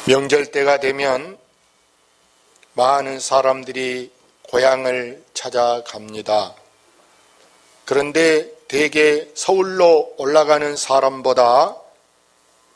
명절 때가 되면 많은 사람들이 고향을 찾아갑니다. 그런데 대개 서울로 올라가는 사람보다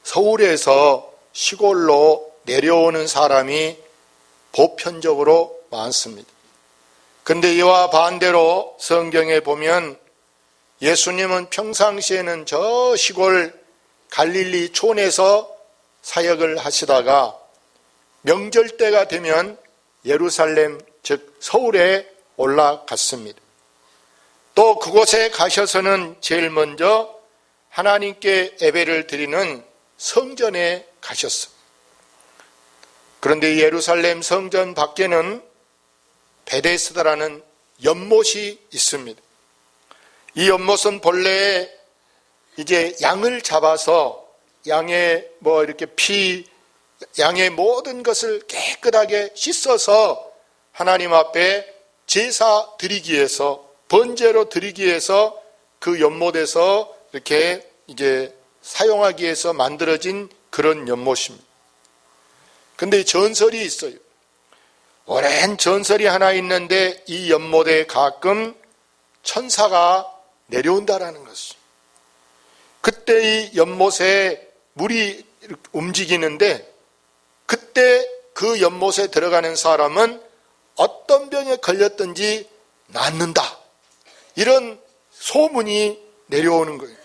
서울에서 시골로 내려오는 사람이 보편적으로 많습니다. 그런데 이와 반대로 성경에 보면 예수님은 평상시에는 저 시골 갈릴리 촌에서 사역을 하시다가 명절 때가 되면 예루살렘 즉 서울에 올라갔습니다. 또 그곳에 가셔서는 제일 먼저 하나님께 예배를 드리는 성전에 가셨습니다. 그런데 예루살렘 성전 밖에는 베데스다라는 연못이 있습니다. 이 연못은 본래 이제 양을 잡아서 양의 이렇게 양의 모든 것을 깨끗하게 씻어서 하나님 앞에 제사 드리기 위해서, 번제로 드리기 위해서 그 연못에서 이렇게 이제 사용하기 위해서 만들어진 그런 연못입니다. 근데 전설이 있어요. 오랜 전설이 하나 있는데 이 연못에 가끔 천사가 내려온다라는 것입니다. 그때 이 연못에 물이 움직이는데 그때 그 연못에 들어가는 사람은 어떤 병에 걸렸든지 낫는다. 이런 소문이 내려오는 거예요.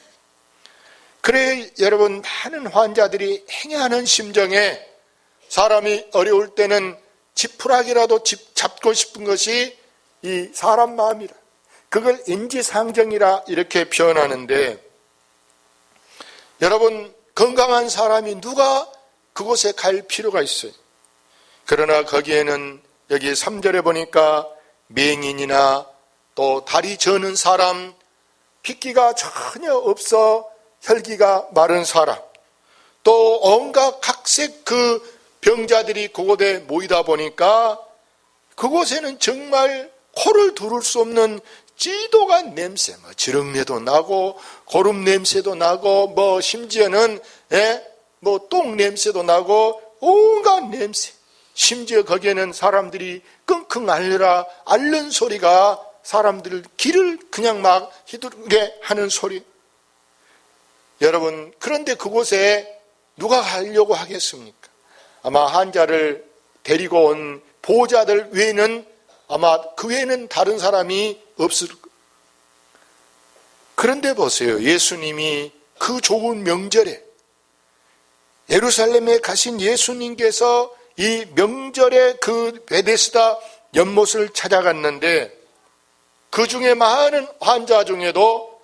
그래 여러분, 많은 환자들이 행해하는 심정에 사람이 어려울 때는 지푸라기라도 잡고 싶은 것이 이 사람 마음이라. 그걸 인지상정이라 이렇게 표현하는데, 여러분, 건강한 사람이 누가 그곳에 갈 필요가 있어요. 그러나 거기에는 여기 3절에 보니까 맹인이나 또 다리 저는 사람, 핏기가 전혀 없어 혈기가 마른 사람, 또 온갖 각색 그 병자들이 그곳에 모이다 보니까 그곳에는 정말 코를 두를 수 없는 찌도간 냄새, 지렁내도 나고 고름 냄새도 나고 심지어는 똥 냄새도 나고 온갖 냄새, 심지어 거기에는 사람들이 끙끙 앓는 소리가 사람들 귀를 그냥 막 휘두르게 하는 소리. 여러분, 그런데 그곳에 누가 가려고 하겠습니까? 아마 환자를 데리고 온 보호자들 외에는 아마 그 외에는 다른 사람이 없을 거예요. 그런데 보세요. 예수님이 그 좋은 명절에 예루살렘에 가신 예수님께서 이 명절에 그 베데스다 연못을 찾아갔는데, 그 중에 많은 환자 중에도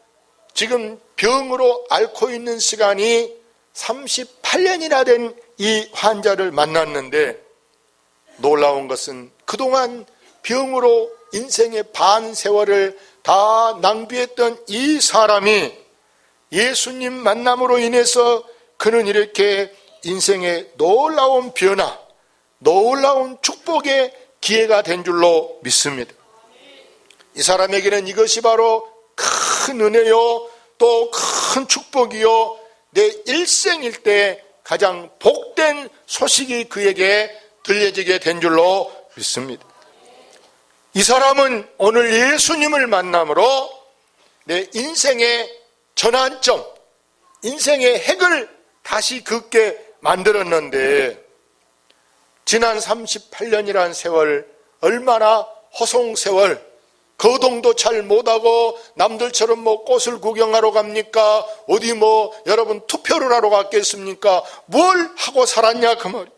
지금 병으로 앓고 있는 시간이 38년이나 된 이 환자를 만났는데, 놀라운 것은 그동안 병으로 인생의 반 세월을 다 낭비했던 이 사람이 예수님 만남으로 인해서 그는 이렇게 인생의 놀라운 변화, 놀라운 축복의 기회가 된 줄로 믿습니다. 이 사람에게는 이것이 바로 큰 은혜요, 또 큰 축복이요, 내 일생일 때 가장 복된 소식이 그에게 들려지게 된 줄로 믿습니다. 이 사람은 오늘 예수님을 만남으로 내 인생의 전환점, 인생의 핵을 다시 긋게 만들었는데, 지난 38년이라는 세월, 얼마나 허송세월, 거동도 잘 못하고 남들처럼 꽃을 구경하러 갑니까? 어디 여러분 투표를 하러 갔겠습니까? 뭘 하고 살았냐 그 말이에요.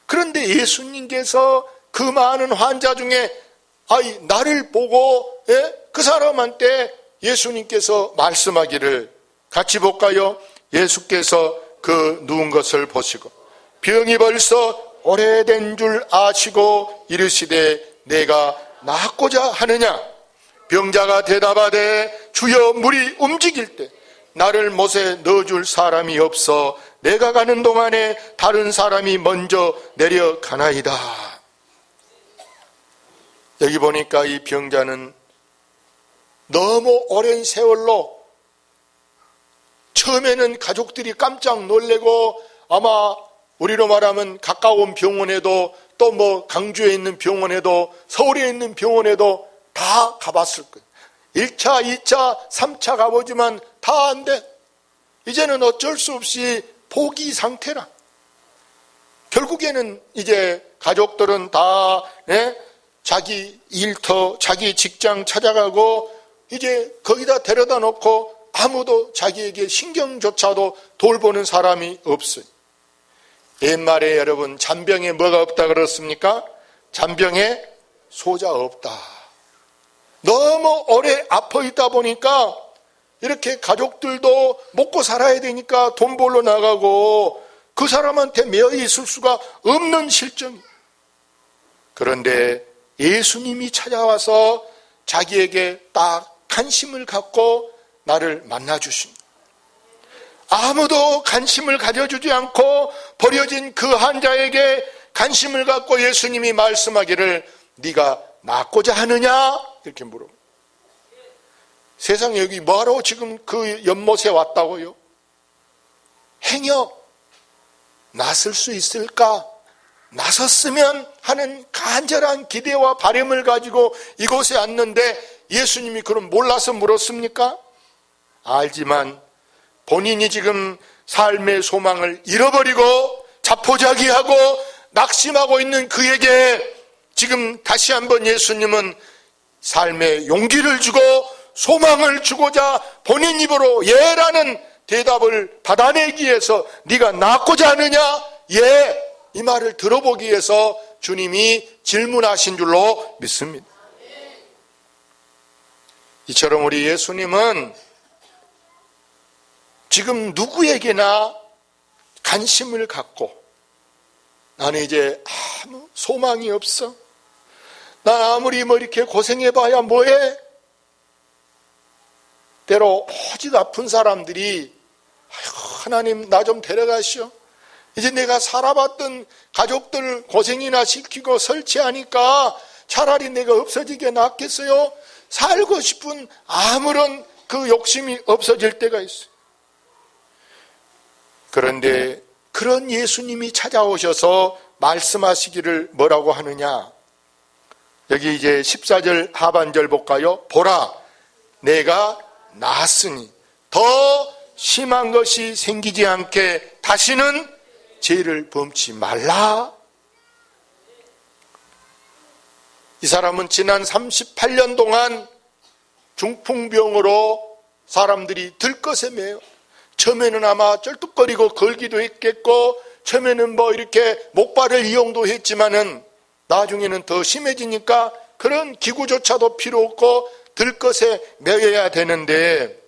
그런데 예수님께서 그 많은 환자 중에 나를 보고 그 사람한테 예수님께서 말씀하기를, 같이 볼까요? 예수께서 그 누운 것을 보시고 병이 벌써 오래된 줄 아시고 이르시되 내가 낫고자 하느냐? 병자가 대답하되 주여, 물이 움직일 때 나를 못에 넣어줄 사람이 없어 내가 가는 동안에 다른 사람이 먼저 내려가나이다. 여기 보니까 이 병자는 너무 오랜 세월로 처음에는 가족들이 깜짝 놀래고 아마 우리로 말하면 가까운 병원에도 또 뭐 강주에 있는 병원에도 서울에 있는 병원에도 다 가봤을 거예요. 1차, 2차, 3차 가보지만 다 안 돼. 이제는 어쩔 수 없이 포기 상태라. 결국에는 이제 가족들은 다 자기 일터, 자기 직장 찾아가고 이제 거기다 데려다 놓고 아무도 자기에게 신경조차도 돌보는 사람이 없어요. 옛말에 여러분 잔병에 뭐가 없다 그렇습니까? 잔병에 소자 없다. 너무 오래 아파 있다 보니까 이렇게 가족들도 먹고 살아야 되니까 돈 벌러 나가고 그 사람한테 매여 있을 수가 없는 실정. 그런데 예수님이 찾아와서 자기에게 딱 관심을 갖고 나를 만나주십니다. 아무도 관심을 가져주지 않고 버려진 그 환자에게 관심을 갖고 예수님이 말씀하기를 네가 낫고자 하느냐? 이렇게 물어요. 세상에 여기 뭐하러 지금 그 연못에 왔다고요? 행여 낫을 수 있을까? 나섰으면 하는 간절한 기대와 바람을 가지고 이곳에 왔는데 예수님이 그럼 몰라서 물었습니까? 알지만 본인이 지금 삶의 소망을 잃어버리고 자포자기하고 낙심하고 있는 그에게 지금 다시 한번 예수님은 삶의 용기를 주고 소망을 주고자 본인 입으로 예라는 대답을 받아내기 위해서 네가 낫고자 하느냐? 예, 이 말을 들어보기 위해서 주님이 질문하신 줄로 믿습니다. 이처럼 우리 예수님은 지금 누구에게나 관심을 갖고 나는 이제 아무 소망이 없어. 난 아무리 뭐 이렇게 고생해봐야 뭐해? 때로 오직 아픈 사람들이 하나님 나 좀 데려가시오. 이제 내가 살아봤던 가족들 고생이나 시키고 설치하니까 차라리 내가 없어지게 낫겠어요. 살고 싶은 아무런 그 욕심이 없어질 때가 있어요. 그런데 그런 예수님이 찾아오셔서 말씀하시기를 뭐라고 하느냐? 여기 이제 14절 하반절 볼까요? 보라, 내가 나았으니 더 심한 것이 생기지 않게 다시는 죄를 범치 말라. 이 사람은 지난 38년 동안 중풍병으로 사람들이 들것에 매여 처음에는 아마 쩔뚝거리고 걸기도 했겠고 처음에는 뭐 이렇게 목발을 이용도 했지만은 나중에는 더 심해지니까 그런 기구조차도 필요 없고 들것에 매여야 되는데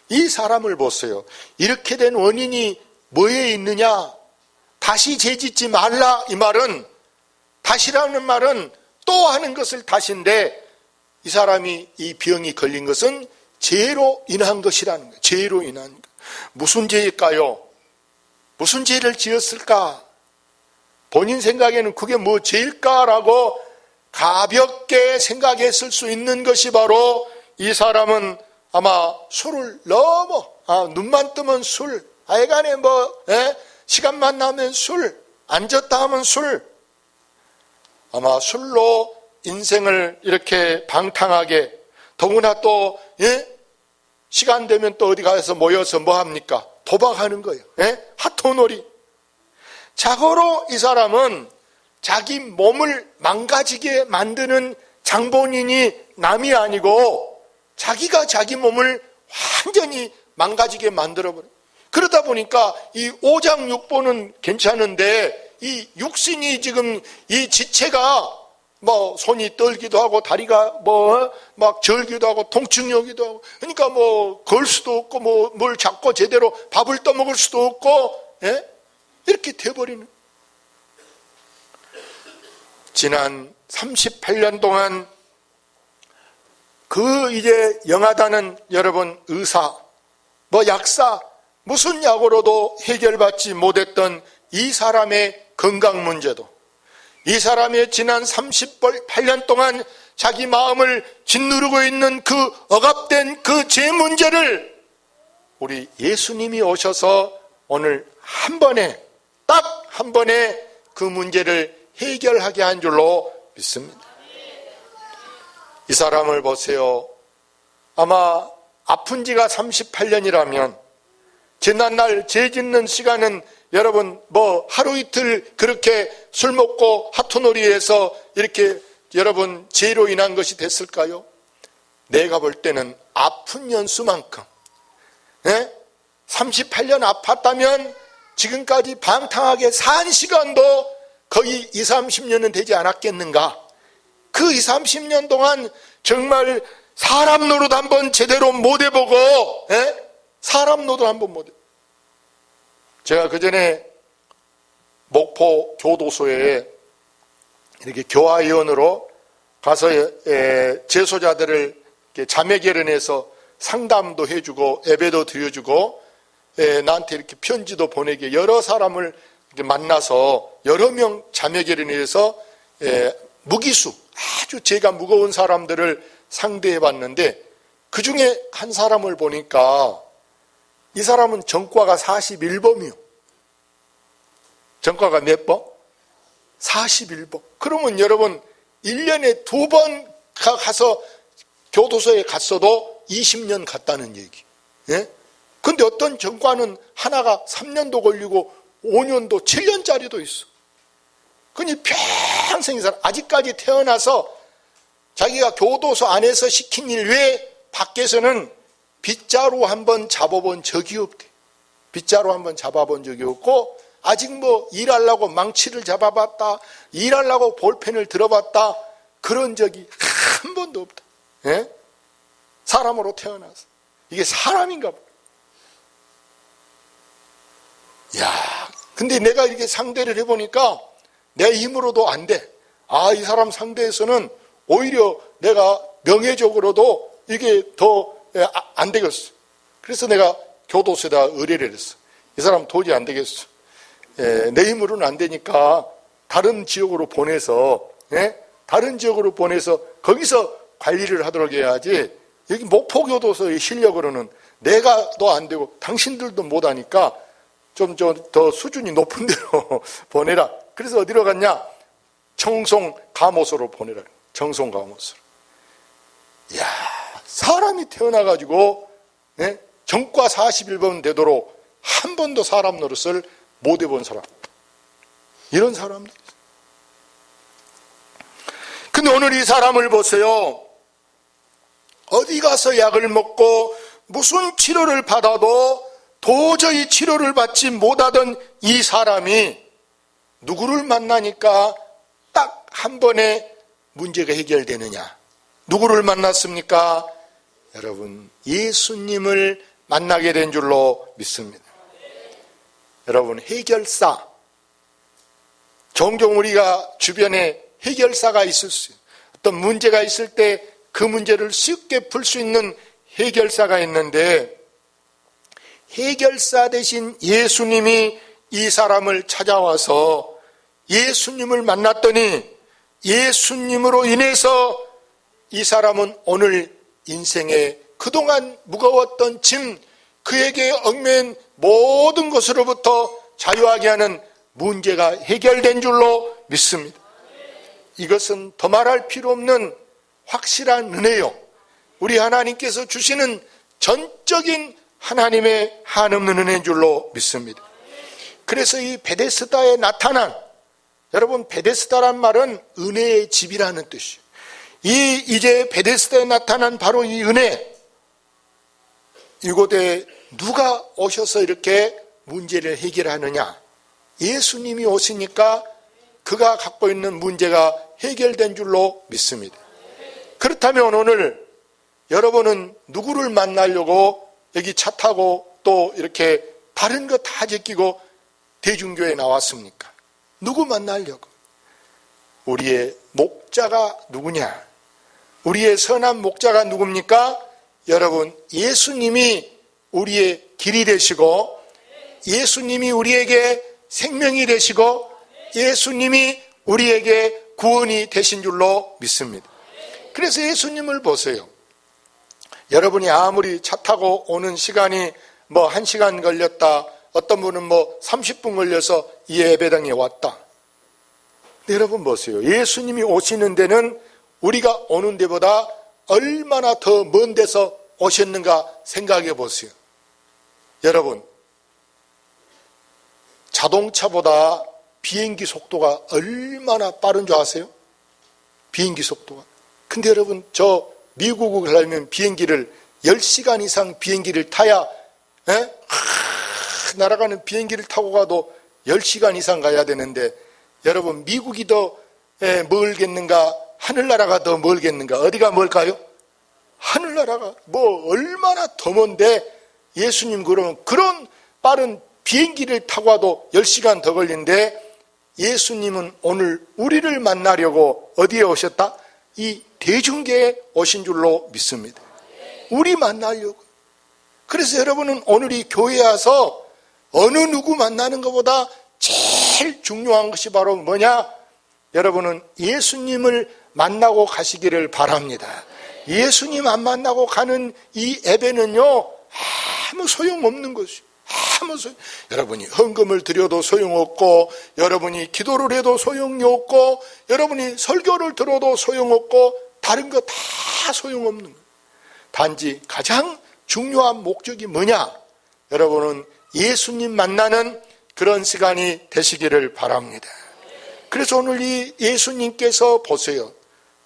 이 사람을 보세요. 이렇게 된 원인이 뭐에 있느냐? 다시 죄짓지 말라 이 말은 다시라는 말은 또 하는 것을 다시인데 이 사람이 이 병이 걸린 것은 죄로 인한 것이라는 거예요. 죄로 인한 것. 무슨 죄일까요? 무슨 죄를 지었을까? 본인 생각에는 그게 뭐 죄일까라고 가볍게 생각했을 수 있는 것이 바로 이 사람은 아마 술을 너무 눈만 뜨면 술, 하여간에 시간만 나면 술, 앉았다 하면 술, 아마 술로 인생을 이렇게 방탕하게 더구나 또 시간 되면 또 어디 가서 모여서 뭐 합니까? 도박하는 거예요. 핫토놀이. 자고로 이 사람은 자기 몸을 망가지게 만드는 장본인이 남이 아니고 자기가 자기 몸을 완전히 망가지게 만들어버려요. 그러다 보니까 이 오장육부는 괜찮은데 이 육신이 지금 이 지체가 뭐 손이 떨기도 하고 다리가 뭐 막 절기도 하고 통증이 오기도 하고 그러니까 뭐 걸 수도 없고 뭐 뭘 잡고 제대로 밥을 떠먹을 수도 없고 이렇게 돼버리는. 지난 38년 동안 그 이제 영하다는 여러분 의사 뭐 약사 무슨 약으로도 해결받지 못했던 이 사람의 건강 문제도 이 사람의 지난 38년 동안 자기 마음을 짓누르고 있는 그 억압된 그 죄 문제를 우리 예수님이 오셔서 오늘 한 번에 딱 한 번에 그 문제를 해결하게 한 줄로 믿습니다. 이 사람을 보세요. 아마 아픈 지가 38년이라면 지난날 죄 짓는 시간은 여러분 뭐 하루 이틀 그렇게 술 먹고 하토놀이해서 이렇게 여러분 죄로 인한 것이 됐을까요? 내가 볼 때는 아픈 연수만큼 38년 아팠다면 지금까지 방탕하게 산 시간도 거의 20, 30년은 되지 않았겠는가? 그 20, 30년 동안 정말 사람 노릇 한번 제대로 못 해보고 사람 노릇 한번 못 해보고 제가 그전에 목포 교도소에 이렇게 교화위원으로 가서 재소자들을 자매 결연해서 상담도 해주고 예배도 드려주고 나한테 이렇게 편지도 보내게 여러 사람을 만나서 여러 명 자매 결연해서 무기수 아주 죄가 무거운 사람들을 상대해 봤는데 그 중에 한 사람을 보니까 이 사람은 전과가 41범이요. 전과가 몇 번? 41번. 그러면 여러분 1년에 2번 가서 교도소에 갔어도 20년 갔다는 얘기. 예? 근데 어떤 전과는 하나가 3년도 걸리고 5년도 7년짜리도 있어. 그니 평생 살아. 아직까지 태어나서 자기가 교도소 안에서 시킨 일 외에 밖에서는 빗자루 한번 잡아본 적이 없대. 빗자루 한번 잡아본 적이 없고 아직 뭐 일하려고 망치를 잡아봤다. 일하려고 볼펜을 들어봤다. 그런 적이 한 번도 없다. 예? 사람으로 태어나서. 이게 사람인가 봐. 야, 근데 내가 이렇게 상대를 해보니까 내 힘으로도 안 돼. 아, 이 사람 상대에서는 오히려 내가 명예적으로도 이게 더 안 되겠어. 그래서 내가 교도소에다 의뢰를 했어. 이 사람 도저히 안 되겠어. 내 힘으로는 안 되니까 다른 지역으로 보내서 다른 지역으로 보내서 거기서 관리를 하도록 해야지. 여기 목포교도소의 실력으로는 내가 도 안 되고 당신들도 못하니까 좀 더 수준이 높은 데로 보내라. 그래서 어디로 갔냐? 청송감호소로 보내라. 청송감호소로. 이야, 사람이 태어나가지고 전과 41번 되도록 한 번도 사람 노릇을 못 해본 사람. 이런 사람들. 근데 오늘 이 사람을 보세요. 어디 가서 약을 먹고 무슨 치료를 받아도 도저히 치료를 받지 못하던 이 사람이 누구를 만나니까 딱 한 번에 문제가 해결되느냐? 누구를 만났습니까? 여러분, 예수님을 만나게 된 줄로 믿습니다. 여러분, 해결사. 종종 우리가 주변에 해결사가 있을 수 있어요. 어떤 문제가 있을 때 그 문제를 쉽게 풀 수 있는 해결사가 있는데 해결사 대신 예수님이 이 사람을 찾아와서 예수님을 만났더니 예수님으로 인해서 이 사람은 오늘 인생에 그동안 무거웠던 짐, 그에게 얽매인 모든 것으로부터 자유하게 하는 문제가 해결된 줄로 믿습니다. 이것은 더 말할 필요 없는 확실한 은혜요. 우리 하나님께서 주시는 전적인 하나님의 한없는 은혜인 줄로 믿습니다. 그래서 이 베데스다에 나타난, 여러분 베데스다란 말은 은혜의 집이라는 뜻이에요. 이제 베데스다에 나타난 바로 이 은혜, 이곳에 누가 오셔서 이렇게 문제를 해결하느냐? 예수님이 오시니까 그가 갖고 있는 문제가 해결된 줄로 믿습니다. 그렇다면 오늘 여러분은 누구를 만나려고 여기 차 타고 또 이렇게 다른 거 다 제끼고 대중교회에 나왔습니까? 누구 만나려고? 우리의 목자가 누구냐? 우리의 선한 목자가 누굽니까? 여러분, 예수님이 우리의 길이 되시고 예수님이 우리에게 생명이 되시고 예수님이 우리에게 구원이 되신 줄로 믿습니다. 그래서 예수님을 보세요. 여러분이 아무리 차 타고 오는 시간이 뭐 1시간 걸렸다, 어떤 분은 30분 걸려서 이 예배당에 왔다. 근데 여러분 보세요. 예수님이 오시는 데는 우리가 오는 데보다 얼마나 더 먼 데서 오셨는가 생각해 보세요. 여러분, 자동차보다 비행기 속도가 얼마나 빠른 줄 아세요? 비행기 속도가. 근데 여러분, 저 미국을 가려면 비행기를 10시간 이상 비행기를 타야 날아가는 비행기를 타고 가도 10시간 이상 가야 되는데, 여러분, 미국이 더 멀겠는가, 하늘나라가 더 멀겠는가? 어디가 멀까요? 하늘나라가 얼마나 더 먼데, 예수님 그러면 그런 빠른 비행기를 타고 와도 10시간 더 걸린데, 예수님은 오늘 우리를 만나려고 어디에 오셨다? 이 대중계에 오신 줄로 믿습니다. 우리 만나려고. 그래서 여러분은 오늘 이 교회에 와서 어느 누구 만나는 것보다 제일 중요한 것이 바로 뭐냐? 여러분은 예수님을 만나고 가시기를 바랍니다. 예수님 안 만나고 가는 이 예배는요, 아무 소용없는 것이요. 아무 소용. 여러분이 헌금을 드려도 소용없고, 여러분이 기도를 해도 소용이 없고, 여러분이 설교를 들어도 소용없고, 다른 거 다 소용없는 거예요. 단지 가장 중요한 목적이 뭐냐? 여러분은 예수님 만나는 그런 시간이 되시기를 바랍니다. 그래서 오늘 이 예수님께서 보세요.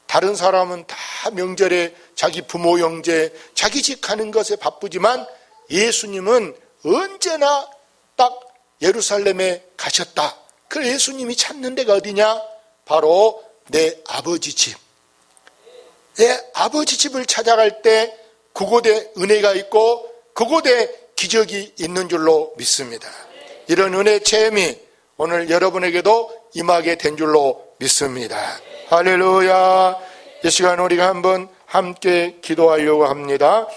다른 사람은 다 명절에 자기 부모 형제, 자기 집 가는 것에 바쁘지만 예수님은 언제나 딱 예루살렘에 가셨다. 그 예수님이 찾는 데가 어디냐? 바로 내 아버지 집. 내 아버지 집을 찾아갈 때 그곳에 은혜가 있고 그곳에 기적이 있는 줄로 믿습니다. 이런 은혜 체험이 오늘 여러분에게도 임하게 된 줄로 믿습니다. 할렐루야. 이 시간 우리가 한번 함께 기도하려고 합니다.